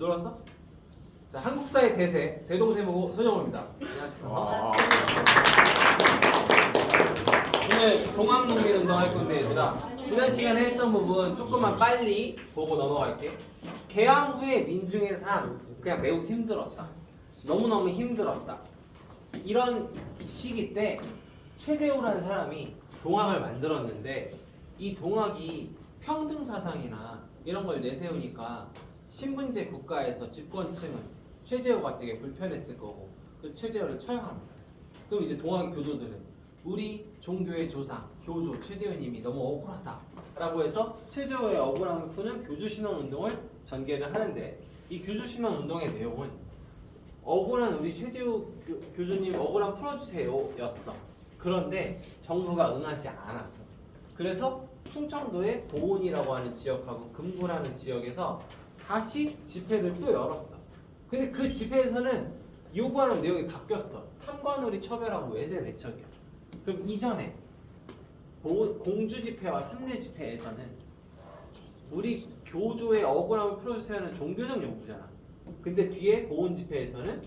놀았어? 자, 한국사의 대세 대동세무고 손영호입니다. 안녕하세요. 오늘 동학농민운동 할 건데 얘들아, 지난 시간에 했던 부분 조금만 빨리 보고 넘어갈게. 개항 후의 민중의 삶 그냥 매우 힘들었다. 너무너무 힘들었다. 이런 시기 때 최재우라는 사람이 동학을 만들었는데 이 동학이 평등 사상이나 이런 걸 내세우니까 신분제 국가에서 집권층은 최재우가 되게 불편했을 거고, 그래서 최재우를 처형합니다. 그럼 이제 동학 교도들은 우리 종교의 조상 교조 최재우님이 너무 억울하다라고 해서 최재우의 억울함을 푸는 교주신원운동을 전개를 하는데, 이 교주신원운동의 내용은 억울한 우리 최재우 교주님 억울함 풀어주세요 였어. 그런데 정부가 응하지 않았어. 그래서 충청도의 도온이라고 하는 지역하고 금구라는 지역에서 다시 집회를 또 열었어. 근데 그 집회에서는 요구하는 내용이 바뀌었어. 탐관오리 처벌하고 외세 매척이야. 그럼 이전에 공주 집회와 삼례 집회에서는 우리 교조의 억울함을 풀어주세요는 종교적 요구잖아. 근데 뒤에 보온 집회에서는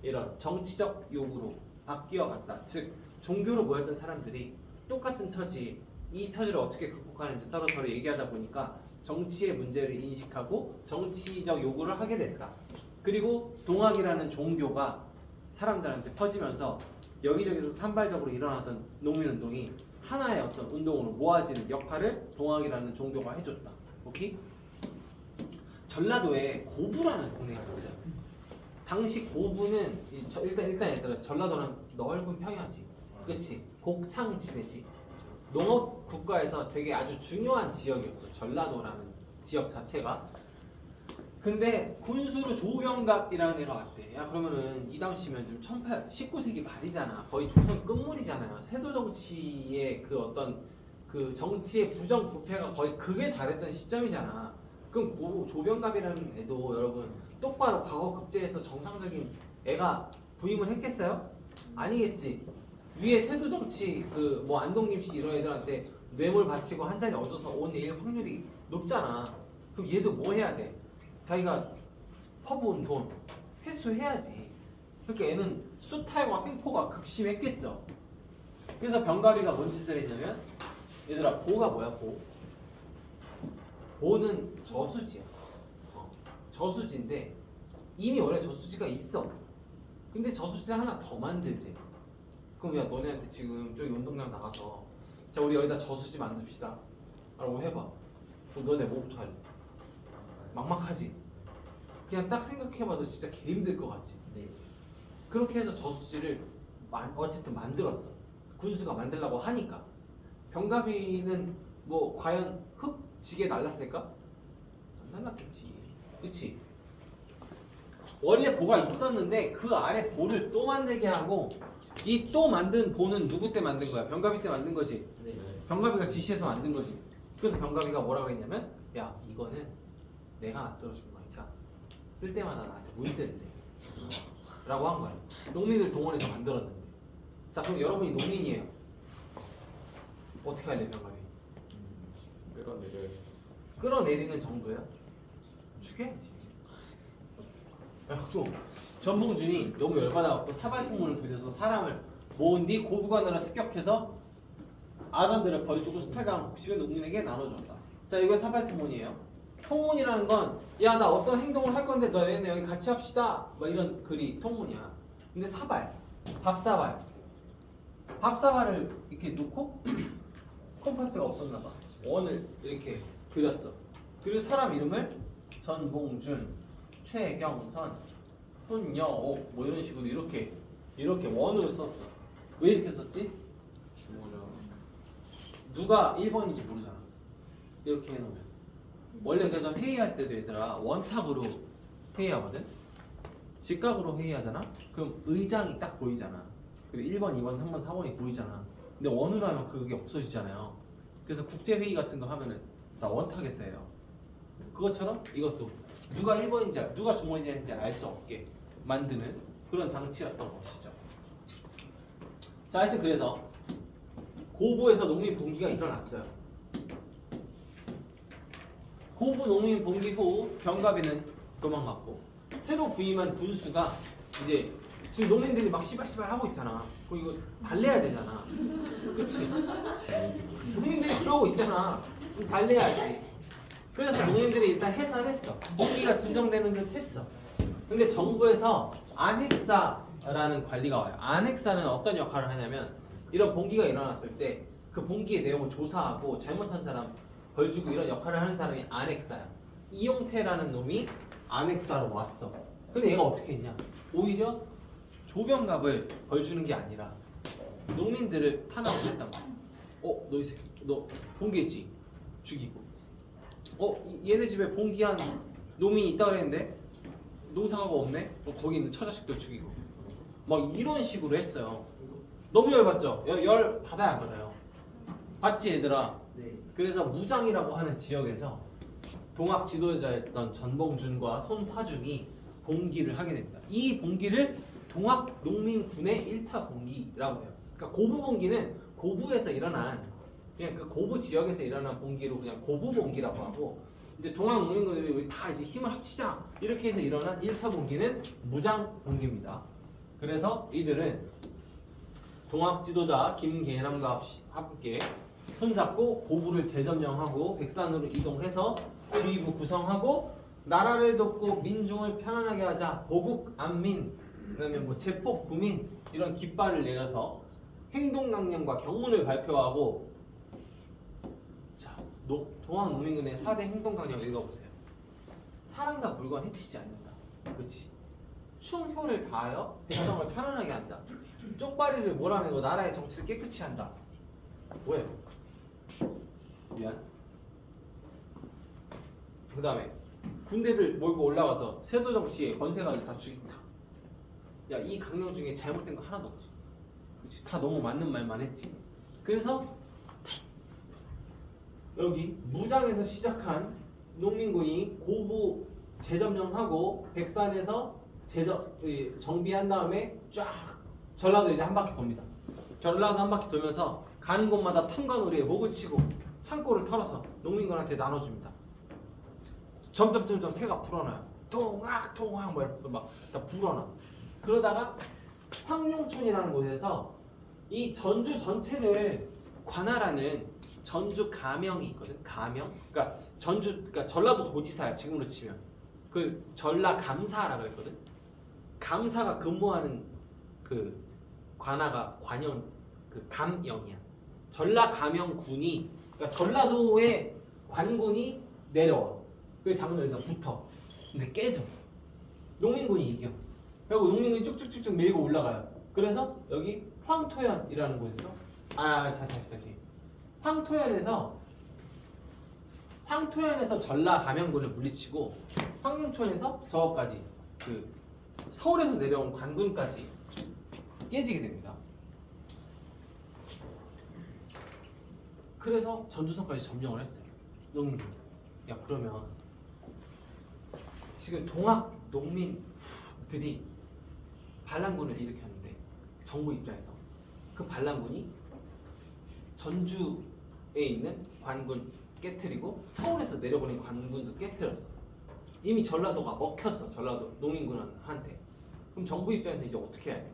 이런 정치적 요구로 바뀌어갔다. 즉 종교로 모였던 사람들이 똑같은 처지, 이 처지를 어떻게 극복하는지 서로 얘기하다 보니까 정치의 문제를 인식하고 정치적 요구를 하게 됐다. 그리고 동학이라는 종교가 사람들한테 퍼지면서 여기저기서 산발적으로 일어나던 농민운동이 하나의 어떤 운동으로 모아지는 역할을 동학이라는 종교가 해줬다. 오케이? 전라도에 고부라는 동네가 있어요. 당시 고부는 일단 얘들아, 전라도는 넓은 평야지, 그치? 곡창 지대지. 농업 국가에서 되게 아주 중요한 지역이었어, 전라도라는 지역 자체가. 근데 군수로 조병갑이라는 애가 왔대. 야, 그러면은 이 당시면 좀 19세기 말이잖아. 거의 조선 끝물이잖아요. 세도 정치의 그 어떤 그 정치의 부정부패가 거의 극에 달했던 시점이잖아. 그럼 조병갑이라는 애도 여러분 똑바로 과거 급제에서 정상적인 애가 부임을 했겠어요? 아니겠지. 위에 세도 정치 그 뭐 안동김 씨 이런 애들한테 뇌물 바치고 한 자리 얻어서 온 내일 확률이 높잖아. 그럼 얘도 뭐 해야 돼? 자기가 퍼부은 돈 회수해야지. 그러니까 얘는 수탈과 횡포가 극심했겠죠. 그래서 병가비가 뭔 짓을 했냐면, 얘들아, 보가 뭐야? 보는 저수지야. 저수지인데 이미 원래 저수지가 있어. 근데 저수지 하나 더 만들지. 그럼 야, 너네한테 지금 저기 운동장 나가서 자, 우리 여기다 저수지 만듭시다 라고 해봐. 그럼 너네 뭐부터 할래? 막막하지? 그냥 딱 생각해봐도 진짜 개 힘들 것 같지? 네. 그렇게 해서 저수지를 어쨌든 만들었어. 군수가 만들라고 하니까. 병가비는 뭐 과연 흙지게 날랐을까? 안 날랐겠지. 그치? 원래 보가 있었는데 그 아래 보를 또 만들게 하고, 이 또 만든 보는 누구 때 만든 거야? 병가비 때 만든 거지. 네. 병가비가 지시해서 만든 거지. 그래서 병가비가 뭐라 그랬냐면, 야, 이거는 내가 만들어준 거니까 쓸 때마다 나한테 물세를 내 라고 한 거야. 농민들 동원해서 만들었는데. 자, 그럼 여러분이 농민이에요. 어떻게 할래, 병가비? 끌어내리는 정도야? 죽여야지. 그리고 전봉준이 너무 열받아갖고 사발통문을 돌려서 사람을 모은 뒤 고부관으로 습격해서 아전들을 벌주고 수탈당한 곡식을 농민에게 나눠줬다. 자, 이거 사발통문이에요. 통문이라는 건, 야, 나 어떤 행동을 할 건데 너희는 여기 같이 합시다, 뭐 이런 글이 통문이야. 근데 사발, 밥사발을 이렇게 놓고 컴파스가 없었나 봐. 원을 이렇게 그렸어. 그리고 사람 이름을 전봉준, 최경선, 손여옥 뭐 이런 식으로 이렇게 원으로 썼어. 왜 이렇게 썼지? 누가 1번인지 모르잖아. 이렇게 해놓으면. 원래 그래서 회의할 때도 얘들아 원탑으로 회의하거든. 직각으로 회의하잖아. 그럼 의장이 딱 보이잖아. 그리고 1번, 2번, 3번, 4번이 보이잖아. 근데 원으로 하면 그게 없어지잖아요. 그래서 국제회의 같은 거 하면은 다 원탁에서 해요. 그것처럼 이것도 누가 1번인지 누가 중원인지 알 수 없게 만드는 그런 장치였던 것이죠. 자, 하여튼 그래서 고부에서 농민 봉기가 일어났어요. 고부 농민 봉기 후 병가비는 도망갔고 새로 부임한 군수가 이제 지금 농민들이 막 시발시발 하고 있잖아. 그리고 이거 달래야 되잖아. 그치? 농민들이 그러고 있잖아. 그럼 달래야지. 그래서 농민들이 일단 해산했어. 봉기가 진정되는 듯 했어. 근데 정부에서 안핵사라는 관리가 와요. 안핵사는 어떤 역할을 하냐면 이런 봉기가 일어났을 때 그 봉기의 내용을 조사하고 잘못한 사람 벌 주고 이런 역할을 하는 사람이 안핵사야. 이용태라는 놈이 안핵사로 왔어. 근데 얘가 어떻게 했냐? 오히려 조병갑을 벌 주는 게 아니라 농민들을 탄압을 했단 말이야. 너 이 새끼, 너 봉기했지? 죽이고. 얘네 집에 봉기한 농민이 있다 그랬는데 농사가 없네? 거기 있는 처자식들 죽이고. 막 이런 식으로 했어요. 너무 열받죠? 열 받아야 안 받아요? 받지 얘들아. 네. 그래서 무장이라고 하는 지역에서 동학 지도자였던 전봉준과 손화중이 봉기를 하게 됩니다. 이 봉기를 동학 농민군의 1차 봉기라고 해요. 그러니까 고부 봉기는 고부에서 일어난 그냥 그 고부 지역에서 일어난 봉기로 그냥 고부 봉기라고 하고 이제 동학 농민군들이 우리 다 이제 힘을 합치자 이렇게 해서 일어난 1차 봉기는 무장 봉기입니다. 그래서 이들은 동학 지도자 김계남과 함께 손잡고 고부를 재점령하고 백산으로 이동해서 지휘부 구성하고 나라를 돕고 민중을 편안하게 하자 보국 안민 그다음에 뭐 제폭 구민 이런 깃발을 내려서 행동강령과 경문을 발표하고 자 동학 농민군의 4대 행동강령 읽어보세요. 사람과 물건 해치지 않는다. 그렇지. 충효를 다하여 백성을 편안하게 한다. 쪽발이를 몰아내고 나라의 정치를 깨끗이 한다. 뭐예요? 미안. 그 다음에 군대를 몰고 올라가서 세도 정치에 권세가를 다 죽인다. 야, 이 강령 중에 잘못된 거 하나도 없어. 그렇지? 다 너무 맞는 말만 했지. 그래서 여기 무장에서 시작한 농민군이 고부 재점령하고 백산에서 정비한 다음에 쫙 전라도 이제 한 바퀴 돕니다. 전라도 한 바퀴 돌면서 가는 곳마다 탐관오리에 목을 치고 창고를 털어서 농민군한테 나눠줍니다. 점점 새가 불어나요. 통악 뭐 이렇게 막 다 불어나. 그러다가 황룡촌이라는 곳에서 이 전주 전체를 관할하는 전주 가명이 있거든. 가명. 그러니까 그러니까 전라도 도지사야 지금으로 치면. 그 전라 감사라 그랬거든. 감사가 근무하는 그 관아가 관영 그 감영이야. 전라 감영군이 그러니까 전라도의 관군이 내려와. 그 장로에서 붙어. 근데 깨져. 농민군이 이겨. 그리고 농민군이 쭉쭉쭉쭉 밀고 올라가요. 그래서 여기 황토현이라는 곳에서 다시 황토현에서 전라 감영군을 물리치고 황룡촌에서 저거까지 그 서울에서 내려온 관군까지 깨지게 됩니다. 그래서 전주성까지 점령을 했어요. 농민군. 야 그러면 지금 동학 농민들이 반란군을 일으켰는데 정부 입장에서 그 반란군이 전주에 있는 관군 깨트리고 서울에서 내려보낸 관군도 깨트렸어. 이미 전라도가 먹혔어. 전라도 농민군한테. 그럼 정부 입장에서 이제 어떻게 해야 돼?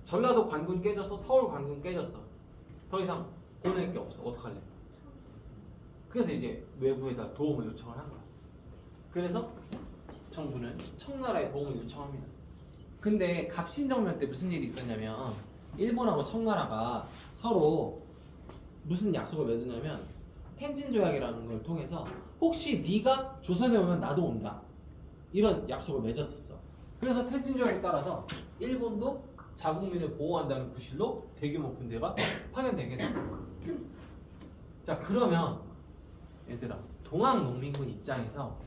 전라도 관군 깨졌어. 서울 관군 깨졌어. 더 이상 보낼 게 없어. 어떡할래? 그래서 이제 외부에다 도움을 요청을 한 거야. 그래서 정부는 청나라에 도움을 요청합니다. 근데 갑신정변 때 무슨 일이 있었냐면 일본하고 청나라가 서로 무슨 약속을 맺었냐면 텐진 조약이라는 걸 통해서 혹시 네가 조선에 오면 나도 온다 이런 약속을 맺었었어. 그래서 텐진 조약에 따라서 일본도 자국민을 보호한다는 구실로 대규모 군대가 파견되게 된 거야. 자 그러면 얘들아 동학 농민군 입장에서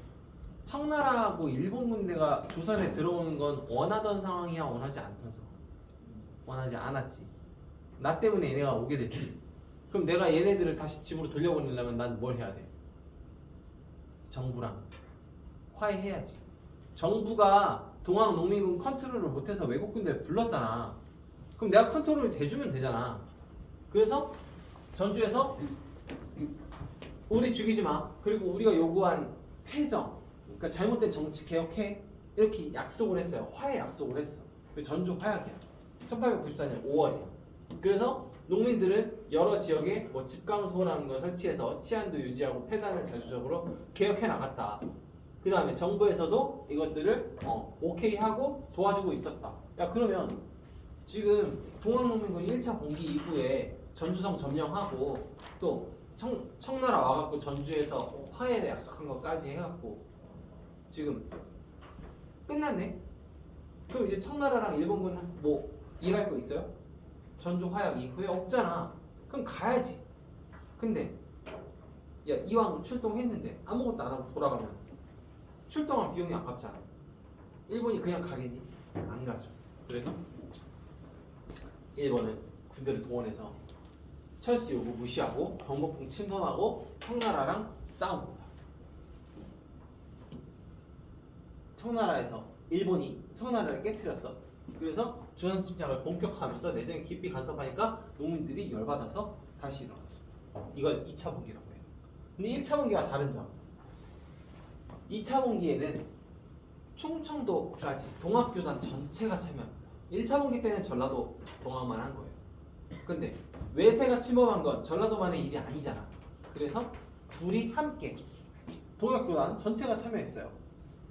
청나라하고 일본 군대가 조선에 들어오는 건 원하던 상황이야 원하지 않던 상황? 원하지 않았지. 나 때문에 얘네가 오게 됐지. 그럼 내가 얘네들을 다시 집으로 돌려보내려면 난 뭘 해야 돼? 정부랑 화해해야지. 정부가 동학 농민군 컨트롤을 못해서 외국 군대를 불렀잖아. 그럼 내가 컨트롤을 대주면 되잖아. 그래서 전주에서 우리 죽이지 마. 그리고 우리가 요구한 그러니까 잘못된 정치 개혁해 이렇게 약속을 했어요. 화해 약속을 했어. 전주 화약이야. 1894년 5월이야. 그래서 농민들은 여러 지역에 뭐 집강소라는 걸 설치해서 치안도 유지하고 폐단을 자주적으로 개혁해 나갔다. 그 다음에 정부에서도 이것들을 오케이 하고 도와주고 있었다. 야 그러면 지금 동학농민군이 1차 봉기 이후에 전주성 점령하고 또 청나라 와갖고 전주에서 화해를 약속한 것까지 해갖고 지금 끝났네? 그럼 이제 청나라랑 일본군 뭐 일할 거 있어요? 전주 화약 이후에 없잖아. 그럼 가야지. 근데 야 이왕 출동했는데 아무것도 안 하고 돌아가면 출동한 비용이 아깝잖아. 일본이 그냥 가겠니? 안 가죠. 그래서 일본은 군대를 동원해서 철수 요구 무시하고 경복궁 침범하고 청나라랑 싸웁니다. 청나라에서 일본이 청나라를 깨트렸어. 그래서 조선 침략을 본격화하면서 내정에 깊이 간섭하니까 농민들이 열받아서 다시 일어났어. 이걸 2차 봉기라고 해요. 근데 1차 봉기와 다른 점. 2차 봉기에는 충청도까지 동학교단 전체가 참여합니다. 1차 봉기 때는 전라도 동학만 한 거예요. 근데 외세가 침범한 건 전라도만의 일이 아니잖아. 그래서 둘이 함께 동학교단 전체가 참여했어요.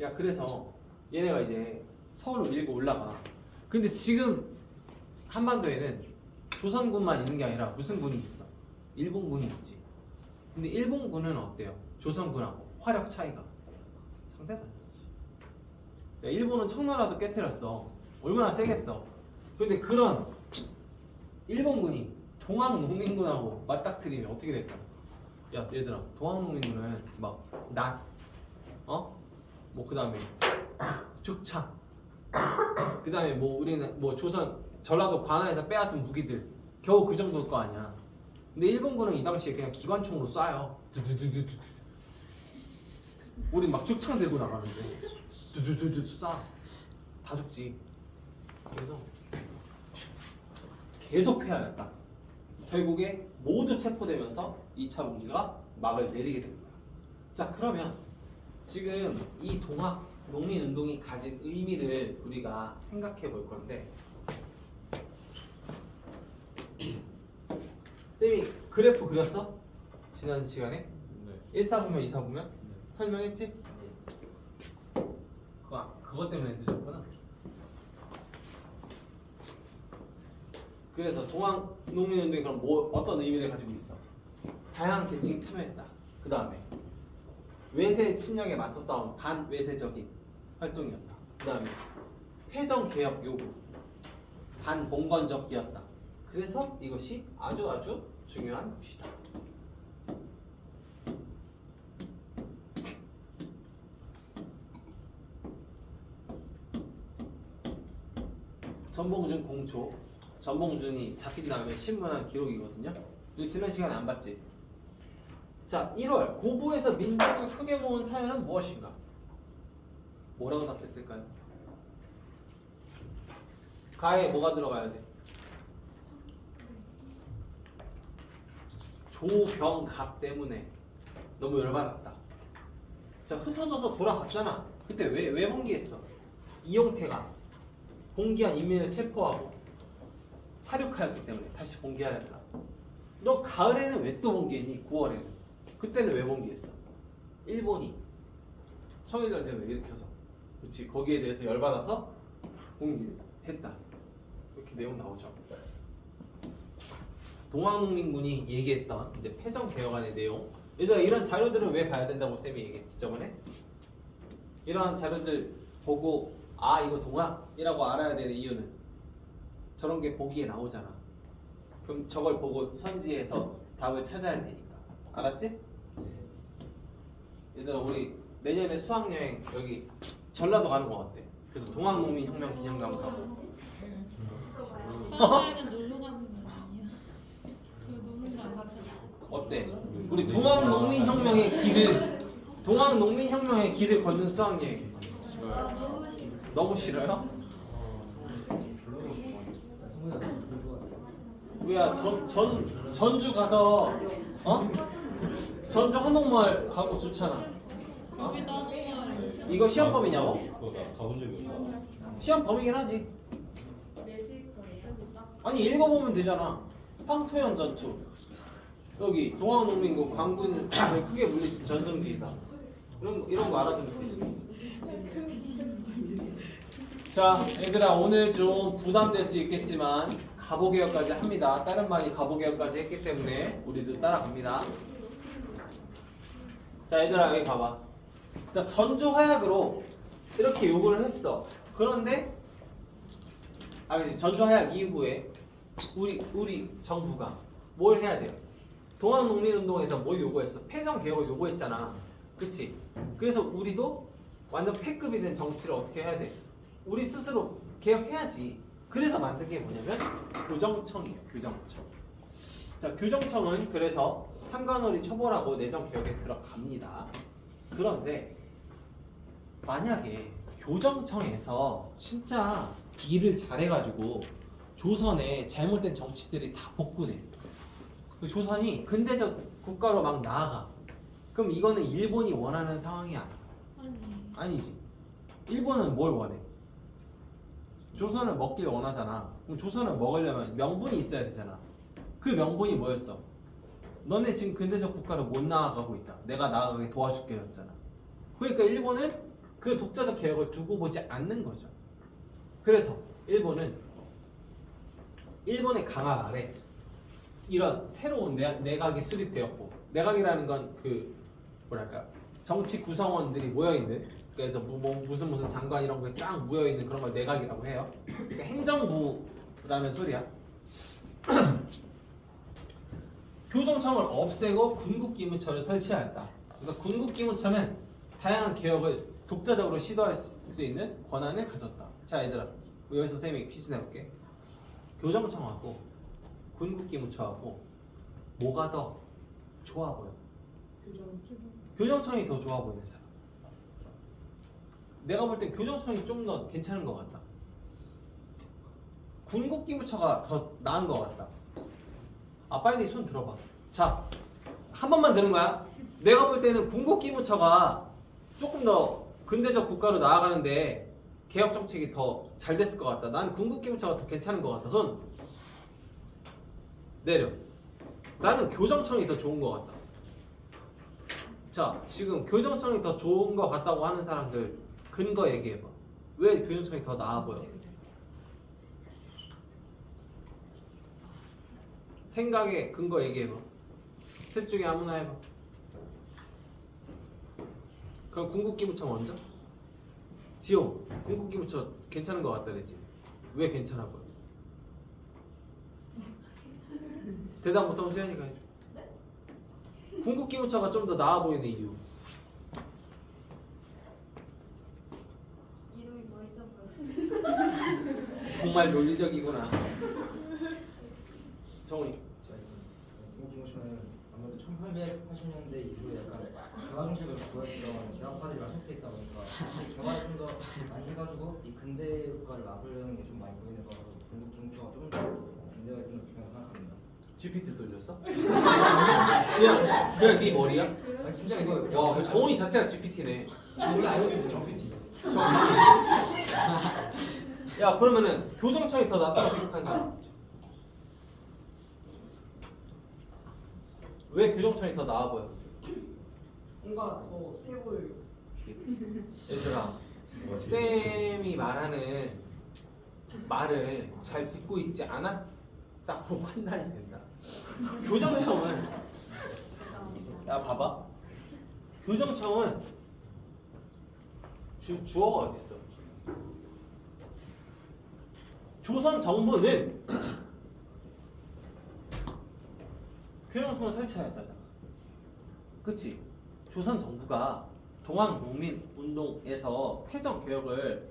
야 그래서 얘네가 이제 서울을 밀고 올라가. 근데 지금 한반도에는 조선군만 있는 게 아니라 무슨 군이 있어? 일본군이 있지. 근데 일본군은 어때요? 조선군하고 화력 차이가 상대가 안 되지. 야, 일본은 청나라도 깨트렸어. 얼마나 세겠어. 근데 그런 일본군이 동학농민군하고 맞닥뜨리면 어떻게 될까? 야 얘들아, 동학농민군은 막 낫, 뭐 그다음에 죽창, 그다음에 뭐 우리는 뭐 조선 전라도 관아에서 빼앗은 무기들 겨우 그 정도일 거 아니야. 근데 일본군은 이 당시에 그냥 기관총으로 쏴요. 두두두두두. 우린 막 죽창 들고 나가는데 두두두두 쏴. 다 죽지. 그래서 계속 패하였다. 결국에 모두 체포되면서 2차 봉기가 막을 내리게 됩니다. 자 그러면 지금 이 동학 농민운동이 가진 의미를 우리가 생각해 볼 건데, 쌤이 그래프 그렸어? 지난 시간에? 네. 1사분면 2사분면? 네. 설명했지? 네. 그것 때문에 늦었구나. 그래서 동학 농민운동이 그럼 어떤 의미를 가지고 있어? 다양한 계층이 참여했다. 그 다음에 외세 침략에 맞서 싸운 반외세적인 활동이었다. 그 다음에 회정개혁 요구, 반봉건적이었다. 그래서 이것이 아주 중요한 것이다. 전봉준 공초. 전봉준이 잡힌 다음에 신문한 기록이거든요. 이거 지난 시간에 안 봤지? 자, 1월 고부에서 민중을 크게 모은 사연은 무엇인가? 뭐라고 답했을까요? 가에 뭐가 들어가야 돼? 조병갑 때문에 너무 열받았다. 자, 흩어져서 돌아갔잖아. 그때 왜 봉기했어? 이용태가 봉기한 인민을 체포하고 사륙하였기 때문에 다시 봉기하였다. 너 가을에는 왜 또 봉기했니? 9월에는. 그때는 왜 봉기했어? 일본이 청일전쟁을 일으켜서. 그렇지. 거기에 대해서 열받아서 봉기를 했다. 이렇게 내용 나오죠. 동학농민군이 얘기했던 이제 패정개혁안의 내용. 얘들아, 이런 자료들은 왜 봐야 된다고 쌤이 얘기했지 저번에? 이러한 자료들 보고 이거 동학이라고 알아야 되는 이유는 저런 게 보기에 나오잖아. 그럼 저걸 보고 선지해서 답을 찾아야 되니까. 알았지? 얘들아, 우리 내년에 수학여행 여기 전라도 가는 거 어때? 그래서 동학농민혁명 기념관 가고. 수학여행은 놀러 가는 거 아니야? 저 노는 거 안 같아. 어때? 우리 동학농민혁명의 길을 걷는 수학여행. 너무 싫어요? 뭐야, 전주 가서 전주 한옥마을 가고 좋잖아. 여기도 한옥마을 이거 시험 범위냐고? 그거 나 가본 적이 없어. 시험 범위긴 하지. 내실 거예요? 아니 읽어보면 되잖아. 황토현 전투. 여기 동학농민군 광군을 크게 물리친 전승기이다. 이런 거 알아두면 되지. 자, 얘들아 오늘 좀 부담될 수 있겠지만 가보개혁까지 합니다. 다른 반이 가보개혁까지 했기 때문에 우리도 따라갑니다. 자, 얘들아 여기 봐봐. 자, 전주화약으로 이렇게 요구를 했어. 그런데 그치, 전주화약 이후에 우리 정부가 뭘 해야 돼요? 동학농민운동에서 뭘 요구했어? 패전개혁을 요구했잖아. 그치? 그래서 우리도 완전 패급이 된 정치를 어떻게 해야 돼? 우리 스스로 개혁해야지. 그래서 만든 게 뭐냐면 교정청이에요. 교정청. 자, 교정청은 그래서 한간월이 처벌하고 내정개혁에 들어갑니다. 그런데 만약에 교정청에서 진짜 일을 잘해가지고 조선에 잘못된 정치들이 다 복구돼. 조선이 근대적 국가로 막 나아가. 그럼 이거는 일본이 원하는 상황이야? 아니. 아니지. 일본은 뭘 원해? 조선을 먹길 원하잖아. 그럼 조선을 먹으려면 명분이 있어야 되잖아. 그 명분이 뭐였어? 너네 지금 근대적 국가로 못 나아가고 있다. 내가 나아가게 도와줄게 였잖아. 그러니까 일본은 그 독자적 개혁을 두고 보지 않는 거죠. 그래서 일본의 강압 아래 이런 새로운 내각이 수립되었고, 내각이라는 건 그 뭐랄까 정치 구성원들이 모여있는, 그래서 무슨 장관 이런 거에 쫙 모여있는 그런 걸 내각이라고 해요. 그러니까 행정부라는 소리야. 교정청을 없애고 군국기무처를 설치하였다. 그래서 군국기무처는 다양한 개혁을 독자적으로 시도할 수 있는 권한을 가졌다. 자, 얘들아, 여기서 쌤이 퀴즈 내볼게. 교정청하고 군국기무처하고 뭐가 더 좋아 보여? 교정청이 더 좋아 보이는 사람. 내가 볼 땐 교정청이 좀 더 괜찮은 것 같다. 군국기무처가 더 나은 것 같다. 빨리 손 들어봐. 자, 한 번만 들은 거야. 내가 볼 때는 군국기무처가 조금 더 근대적 국가로 나아가는데 개혁 정책이 더 잘 됐을 것 같다. 나는 군국기무처가 더 괜찮은 것 같다. 손 내려. 나는 교정청이 더 좋은 것 같다. 자, 지금 교정청이 더 좋은 것 같다고 하는 사람들 근거 얘기해봐. 왜 교정청이 더 나아 보여? 생각에 근거 얘기해봐. 셋 중에 아무나 해봐. 그럼 군국기무처 먼저? 지용, 군국기무처 괜찮은 것 같다 그랬지? 왜 괜찮아 보여? 대답 못하면 수현이가 해줘. 군국기무처가 좀 더 나아 보이는 이유. 이름이 멋있어 보였어. 정말 논리적이구나. 정훈이. 군국기무처는 아무래도 1880년대 이후에 약간 개화정책을 보여주던 개혁파들이랑 섞여있다 보니까 개화를 좀 더 많이 해가지고 이 근대 국가를 나서려는 게 좀 많이 보이는 거라서 군국기무처가 좀 더 근대화에 좀 더 중요하다고 생각합니다. GPT 돌렸어? 그냥 네 머리야? 아니 진짜 이거 와, 그 정훈이 자체가 GPT네. 원래 알거든요. GPT. 야, 그러면은 교정청이 더 낫다고 생각하는 사람? 왜 교정청이 더 나아 보여? 뭔가 더 세월 얘들아, 쌤이 말하는 말을 잘 듣고 있지 않았다고 판단이 된다. 교정청은, 야 봐봐, 교정청은 주어가 어디 있어? 조선 정부는 교정청을 설치하였다잖아. 그치? 조선 정부가 동학농민운동에서 패전 개혁을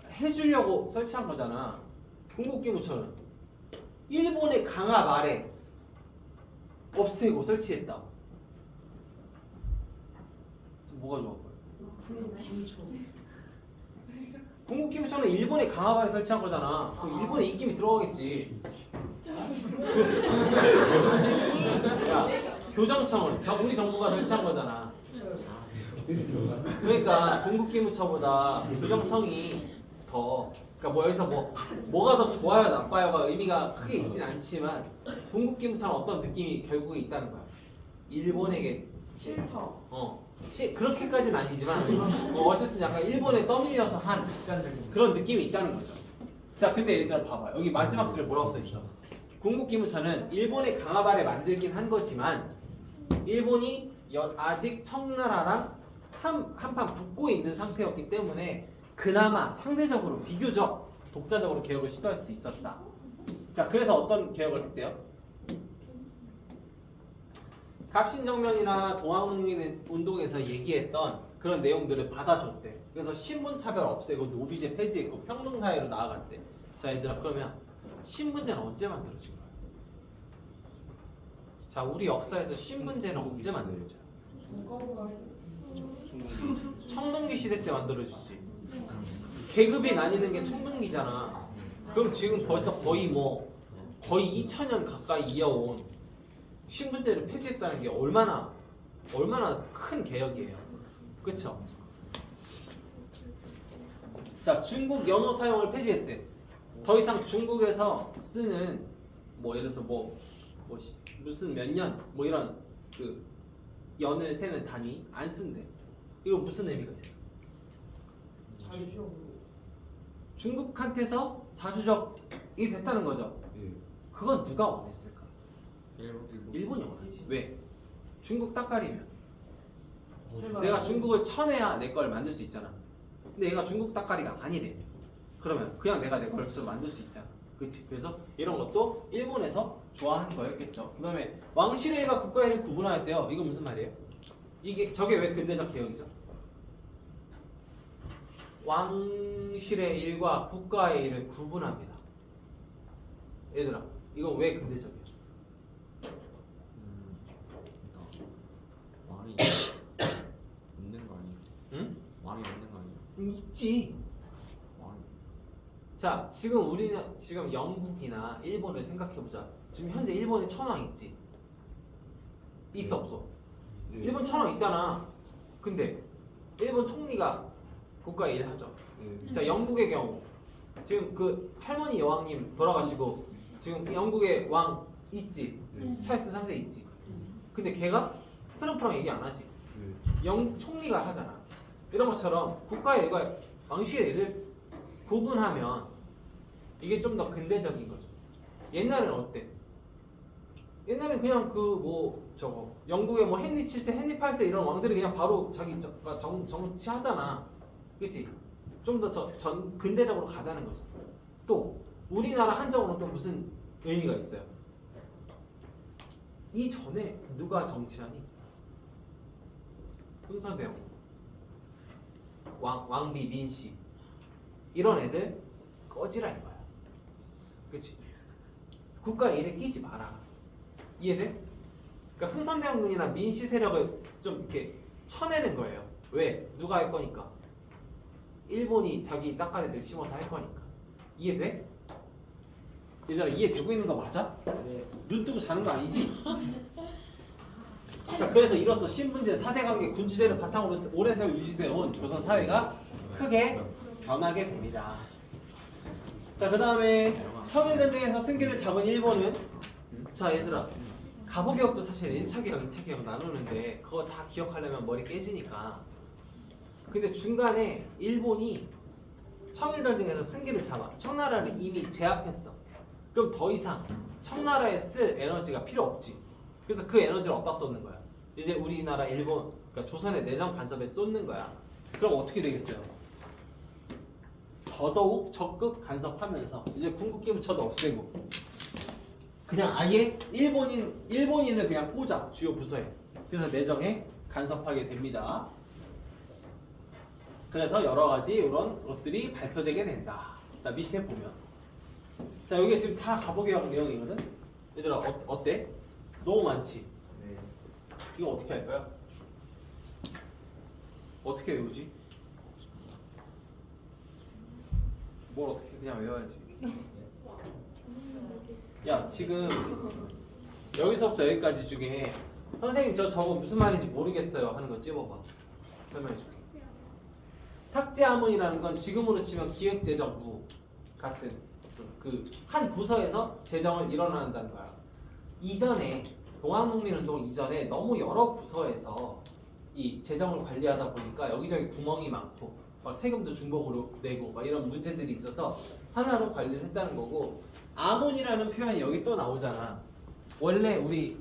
해주려고 설치한 거잖아. 군국기무처는 일본의 강압 아래 없애고 설치했다. 뭐가 좋아 보여? 군국기무처는 일본의 강압 아래 설치한 거잖아. 그럼 일본의 입김이 들어가겠지. 야, 교정청은 우리 정부가 설치한 거잖아. 그러니까 공급기무처보다 교정청이 더 그러니까 뭐 여기서 뭐가 더 좋아요 나빠요가 의미가 크게 있진 않지만 공급기무처는 어떤 느낌이 결국에 있다는 거야. 일본에게 싫다. 그렇게까지는 아니지만 어쨌든 약간 일본에 떠밀려서 한 그런 느낌이 있다는 거죠. 자, 근데 얘들아 봐봐. 여기 마지막 줄에 뭐라고 써 있어? 군국기무처는 일본의 강압 아래 만들긴 한 거지만 일본이 아직 청나라랑 한판 붙고 있는 상태였기 때문에 그나마 상대적으로 비교적 독자적으로 개혁을 시도할 수 있었다. 자, 그래서 어떤 개혁을 했대요? 갑신정변이나 동학농민운동에서 얘기했던 그런 내용들을 받아줬대. 그래서 신분차별 없애고 노비제 폐지했고 평등사회로 나아갔대. 자, 얘들아, 그러면 신분제는 언제 만들어진 거야? 자, 우리 역사에서 신분제는 언제 만들어져요? 청동기 시대 때 만들어지지. 계급이 나뉘는 게 청동기잖아. 그럼 지금 벌써 거의 2000년 가까이 이어온 신분제를 폐지했다는 게 얼마나 큰 개혁이에요. 그렇죠? 자, 중국 연호 사용을 폐지했대. 더 이상 중국에서 쓰는 예를 들어서 무슨 몇 년 이런 그 연을 세는 단위 안 쓴대. 이거 무슨 의미가 있어? 자유적으로. 중국한테서 자주적이 됐다는 거죠. 그건 누가 원했을까? 일본이 원하지. 왜? 중국 따까리면 내가 중국을 쳐내야 내 걸 만들 수 있잖아. 근데 얘가 중국 따까리가 아니래. 그러면 그냥 내가 내 것을 만들 수 있잖아. 그렇지? 그래서 이런 것도 일본에서 좋아한 거였겠죠. 그다음에 왕실의 일과 국가의 일을 구분할 때요. 이거 무슨 말이에요? 저게 왜 근대적 개혁이죠? 왕실의 일과 국가의 일을 구분합니다. 얘들아, 이거 왜 근대적이야? 말이 없는 거 아니에요? 응? 말이 없는 거 아니에요? 있지. 말이 자, 지금 영국이나 일본을 생각해보자. 지금 현재 일본에 천황 있지? 있어 없어? 일본 천황 있잖아. 근데 일본 총리가 국가의 일을 하죠. 자, 영국의 경우 지금 그 할머니 여왕님 돌아가시고 지금 영국의 왕 있지? 찰스 3세 있지? 근데 걔가 트럼프랑 얘기 안 하지? 총리가 하잖아. 이런 것처럼 국가의 일과 왕실의 일을 구분하면 이게 좀 더 근대적인 거죠. 옛날에는 어때? 옛날엔 그냥 영국의 헨리 7세, 헨리 8세 이런 왕들이 그냥 바로 자기 정치하잖아. 그치? 좀 더 근대적으로 가자는 거죠. 또 우리나라 한정으로 또 무슨 의미가 있어요? 이전에 누가 정치하니? 흥선대원, 왕비, 민씨 이런 애들 꺼지라 이거야. 그치? 국가의 일에 끼지 마라. 이해돼? 그러니까 흥선대원군이나 민씨 세력을 좀 이렇게 쳐내는 거예요. 왜? 누가 할 거니까? 일본이 자기 땅가리들 심어서 할 거니까. 이해돼? 얘들아, 이해되고 있는 거 맞아? 네. 눈 뜨고 자는 거 아니지? 자, 그래서 이로써 신분제, 사대관계, 군주제를 바탕으로 오래 세월 유지되어 온 조선 사회가 크게 변하게 됩니다. 자, 그 다음에 청일전쟁에서 승기를 잡은 일본은 자, 얘들아, 갑오개혁도 사실 1차 개혁, 2차 개혁 나누는데 그거 다 기억하려면 머리 깨지니까. 근데 중간에 일본이 청일전쟁에서 승기를 잡아 청나라를 이미 제압했어. 그럼 더 이상 청나라에 쓸 에너지가 필요 없지. 그래서 그 에너지를 어디다 쏟는 거야? 이제 우리나라, 일본, 그러니까 조선의 내정 간섭에 쏟는 거야. 그럼 어떻게 되겠어요? 더더욱 적극 간섭하면서 이제 군국기무처도 없애고 그냥 아예 일본인을 그냥 꽂아, 주요 부서에. 그래서 내정에 간섭하게 됩니다. 그래서 여러 가지 이런 것들이 발표되게 된다. 자, 밑에 보면 자, 여기 지금 다 갑오개혁 내용이거든. 얘들아, 어때? 너무 많지? 네. 이거 어떻게 할까요? 어떻게 외우지? 뭘 어떻게 그냥 외워야지. 야, 지금 여기서부터 여기까지 중에 선생님 저거 무슨 말인지 모르겠어요 하는 거 찝어봐. 설명해줄게. 탁제아문이라는 건 지금으로 치면 기획재정부 같은 그 한 부서에서 재정을 일어난다는 거야. 이전에 동학농민운동 이전에 너무 여러 부서에서 이 재정을 관리하다 보니까 여기저기 구멍이 많고 막 세금도 중복으로 내고 막 이런 문제들이 있어서 하나로 관리를 했다는 거고, 아문이라는 표현이 여기 또 나오잖아. 원래 우리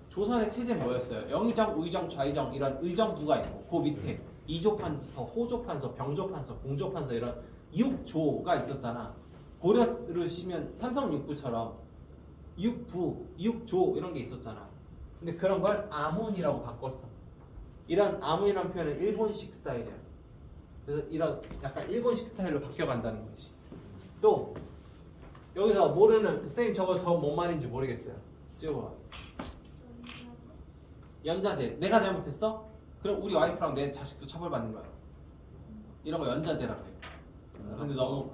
조선의 체제는 뭐였어요? 영의정, 의정, 좌의정 이런 의정부가 있고 그 밑에 이조판서, 호조판서, 병조판서, 공조판서 이런 6조가 있었잖아. 고려로 치면 삼성육부처럼 6부, 6조 이런 게 있었잖아. 근데 그런 걸 아문이라고 바꿨어. 이런 아문이라는 표현은 일본식 스타일이야. 그래서 이런 약간 일본식 스타일로 바뀌어간다는 거지. 또 여기서 모르는 선생님 저거 뭔 말인지 모르겠어요. 찍어봐. 연자제. 내가 잘못했어? 그럼 우리 와이프랑 내 자식도 처벌받는 거야. 이런 거 연자제라고 해. 근데 너무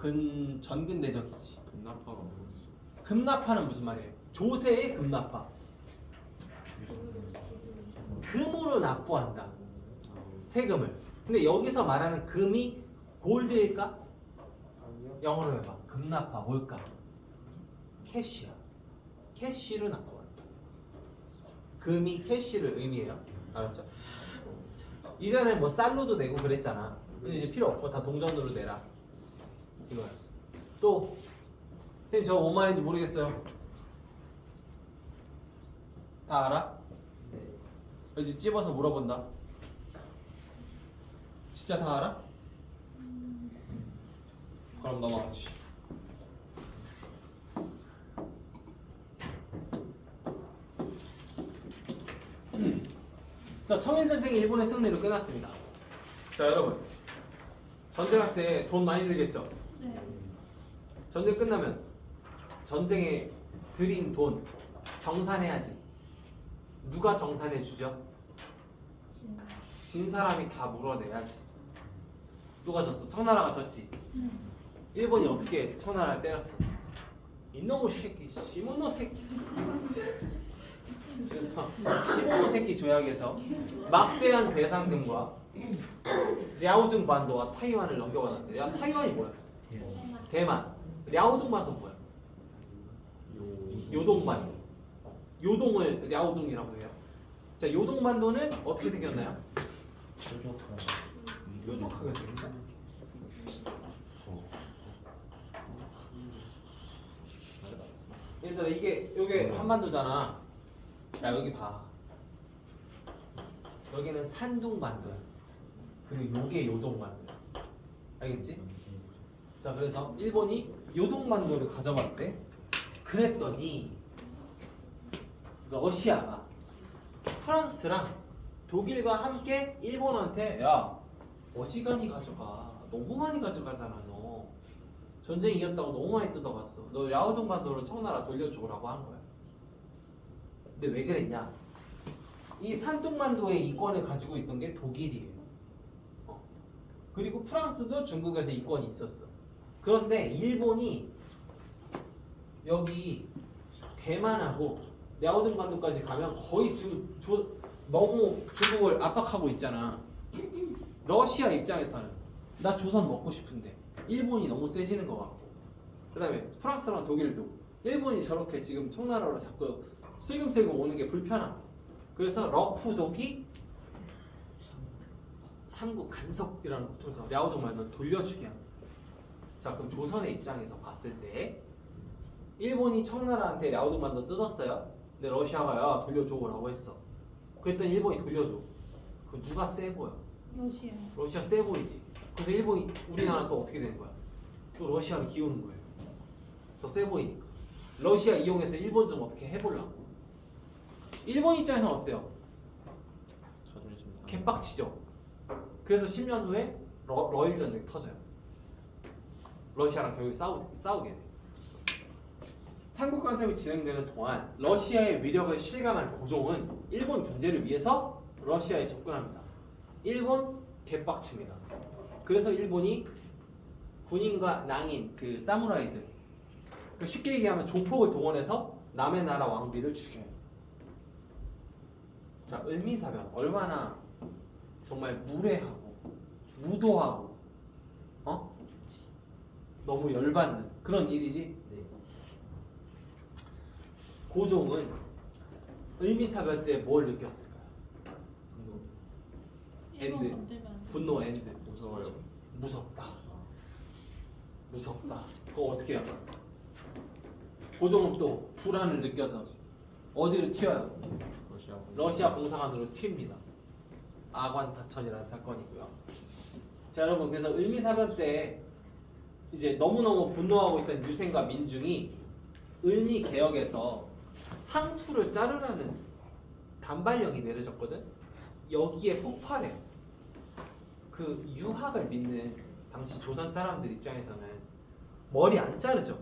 전근대적이지. 금나파가 뭐지? 금납파는 무슨 말이에요? 조세의 금납파. 금으로 납부한다. 세금을. 근데 여기서 말하는 금이 골드일까? 영어로 해봐. 금납파 뭘까? 캐시야. 캐시로 납부한다. 금이 캐시를 의미해요. 알았죠? 이전에 뭐 쌀로도 내고 그랬잖아. 근데 이제 필요 없고 다 동전으로 내라. 이거야. 또 선생님 저거 뭔 말인지 모르겠어요. 다 알아? 이제 찝어서 물어본다. 진짜 다 알아? 그럼 넘어가지. 자, 청일전쟁이 일본의 승리로 끝났습니다. 자, 여러분 전쟁할 때 돈 많이 들겠죠? 네. 전쟁 끝나면 전쟁에 들인 돈 정산해야지. 누가 정산해 주죠? 진 사람이 다 물어내야지. 누가 졌어? 청나라가 졌지. 일본이 어떻게 청나라를 때렸어? 이놈의 새끼, 시모노 새끼. 그래서 시모노 새끼 조약에서 막대한 배상금과 랴오둥 반도와 타이완을 넘겨받았는데, 야 타이완이 뭐야? 대만. 랴오둥 반도 뭐야? 요동반도. 요동을 랴오둥이라고 해요. 자, 요동 반도는 어떻게 생겼나요? 뾰족하게 생겼어. 얘들아 이게 한반도잖아. 자 여기 봐. 여기는 산둥반도야. 그리고 요게 요동반도야. 알겠지? 자 그래서 일본이 요동반도를 가져갔대. 그랬더니 러시아가 프랑스랑 독일과 함께 일본한테 야 어지간히 가져가. 너무 많이 가져가잖아 너. 전쟁 이겼다고 너무 많이 뜯어갔어. 너 랴오둥 반도를 청나라 돌려주라고 한 거야. 근데 왜 그랬냐? 이 산둥반도의 이권을 가지고 있던 게 독일이에요. 그리고 프랑스도 중국에서 이권이 있었어. 그런데 일본이 여기 대만하고 랴오둥 반도까지 가면 거의 지금 너무 중국을 압박하고 있잖아. 러시아 입장에서는 나 조선 먹고 싶은데 일본이 너무 세지는 것 같고, 그 다음에 프랑스랑 독일도 일본이 저렇게 지금 청나라로 자꾸 슬금슬금 오는 게 불편하고, 그래서 러프독이 삼국 간섭이라는 걸 통해서 랴오둥 반도를 돌려주게 합니다. 자 그럼 조선의 입장에서 봤을 때 일본이 청나라한테 랴오둥 반도 뜯었어요. 근데 러시아가 야 돌려줘라고 했어. 그랬더니 일본이 돌려줘. 그 누가 세 보여? 러시아. 러시아 세 보이지. 그래서 일본이 우리나라 또 어떻게 되는 거야? 또 러시아를 기우는 거예요. 더 세 보이니까. 러시아 이용해서 일본 좀 어떻게 해보려고. 일본 입장에서는 어때요? 자존심 상해. 개빡치죠. 그래서 10년 후에 러일 전쟁 터져요. 러시아랑 결국 싸우게 돼. 삼국 간섭이 진행되는 동안 러시아의 위력을 실감한 고종은 일본 견제를 위해서 러시아에 접근합니다. 일본 개빡칩니다. 그래서 일본이 군인과 낭인, 그 사무라이들, 쉽게 얘기하면 조폭을 동원해서 남의 나라 왕비를 죽여요. 자, 을미사변 얼마나 정말 무례하고 무도하고 너무 열받는 그런 일이지. 네. 고종은 을미사변 때 뭘 느꼈을까요? 분노. 엔드. 1번 건들면 안 돼. 분노 엔드. 무서워요. 무섭다. 무섭다. 그거 어떻게 해요? 고종은 또 불안을 느껴서 어디로 튀어요? 러시아 공사관으로 튑니다. 아관다천이라는 사건이고요. 자 여러분, 그래서 을미사변 때 이제 너무너무 분노하고 있던 유생과 민중이 을미개혁에서 상투를 자르라는 단발령이 내려졌거든. 여기에 폭발해요. 그 유학을 믿는 당시 조선 사람들 입장에서는 머리 안 자르죠.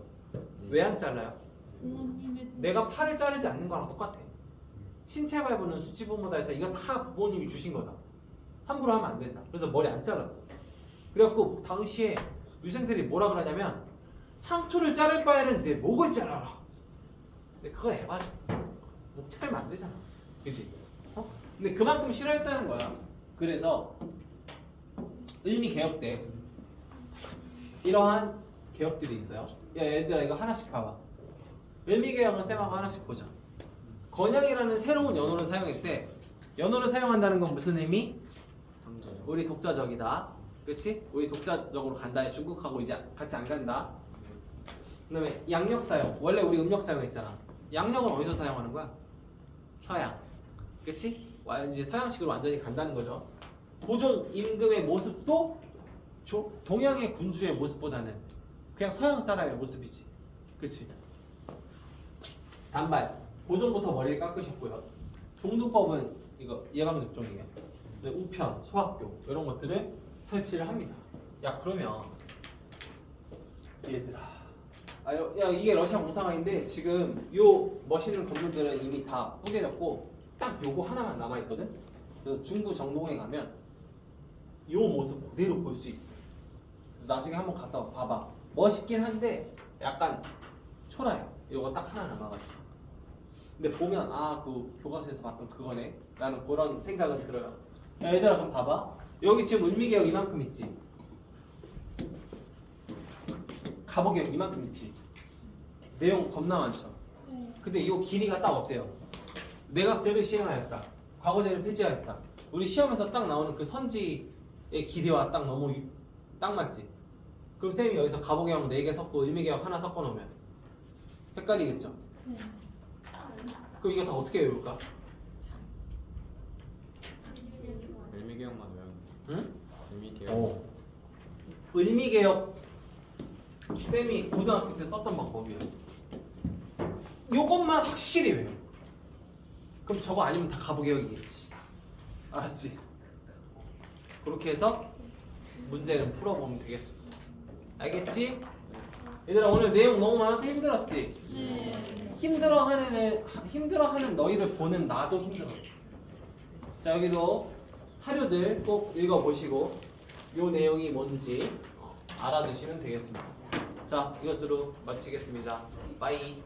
왜 안 잘라요? 부모님의 내가 팔을 자르지 않는 거랑 똑같아. 신체 발부는 수치부모다 해서 이거 다 부모님이 주신 거다. 함부로 하면 안 된다. 그래서 머리 안 잘랐어. 그래갖고 당시에 유생들이 뭐라 그러냐면 상투를 자를 바에는 내 목을 잘라라. 근데 그건 에바죠. 목 자르면 안 되잖아. 그치? 근데 그만큼 싫어했다는 거야. 그래서 을미개혁 때 이러한 개혁들이 있어요. 야 얘들아 이거 하나씩 봐봐. 을미개혁은 쌤하고 하나씩 보자. 건양이라는 새로운 연호를 사용했대. 연호를 사용한다는 건 무슨 의미? 우리 독자적이다. 그렇지? 우리 독자적으로 간다. 중국하고 이제 같이 안 간다. 그다음에 양력 사용. 원래 우리 음력 사용했잖아. 양력은 어디서 사용하는 거야? 서양. 그렇지? 이제 서양식으로 완전히 간다는 거죠. 고종 임금의 모습도 동양의 군주의 모습보다는 그냥 서양 사람의 모습이지. 그렇지? 단발. 고종부터 머리를 깎으셨고요. 종두법은 이거 예방접종이에요. 우편, 소학교 이런 것들을 설치를 합니다. 야 그러면 얘들아, 야 이게 러시아 공사관인데 지금 요 멋있는 건물들은 이미 다 뿌개졌고 딱 요거 하나만 남아 있거든. 그래서 중부 정동에 가면 요 모습 그대로 볼 수 있어. 나중에 한번 가서 봐봐. 멋있긴 한데 약간 초라해. 요거 딱 하나 남아가지고. 근데 보면 그 교과서에서 봤던 그거네 라는 그런 생각은 들어요. 야 얘들아 그럼 봐봐. 여기 지금 을미개혁 이만큼 있지. 가보개혁 이만큼 있지. 내용 겁나 많죠. 네. 근데 이 길이가 딱 어때요? 내각제를 시행하였다. 과거제를 폐지하였다. 우리 시험에서 딱 나오는 그 선지의 길이와 딱 너무 딱 맞지? 그럼 쌤이 여기서 가보개혁 4개 섞고 을미개혁 하나 섞어 놓으면 헷갈리겠죠? 네. 그럼 이거 다 어떻게 외울까? 을미개혁만 외우면 응? 을미개혁. 을미개혁 쌤이 고등학교 때 썼던 방법이에요. 요것만 확실히 외워. 그럼 저거 아니면 다 가보개혁이겠지. 알았지? 그렇게 해서 문제는 풀어보면 되겠습니다. 알겠지? 얘들아 오늘 내용 너무 많아서 힘들었지? 네. 힘들어하는 너희를 보는 나도 힘들었어. 자 여기도 사료들 꼭 읽어보시고 요 내용이 뭔지 알아두시면 되겠습니다. 자 이것으로 마치겠습니다. 빠이.